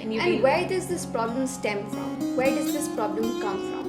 And where does this problem stem from? Where does this problem come from?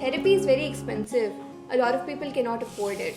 therapy is very expensive. A lot of people cannot afford it.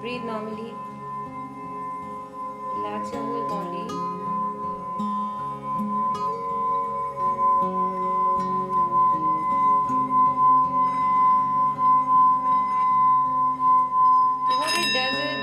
breathe normally, relax your whole body. What it does is,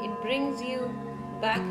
it brings you back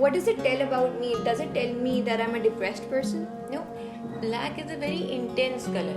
what does it tell about me? Does it tell me that I'm a depressed person? No, black is a very intense color.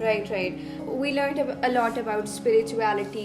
Right. We learned a lot about spirituality,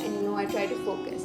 and I try to focus.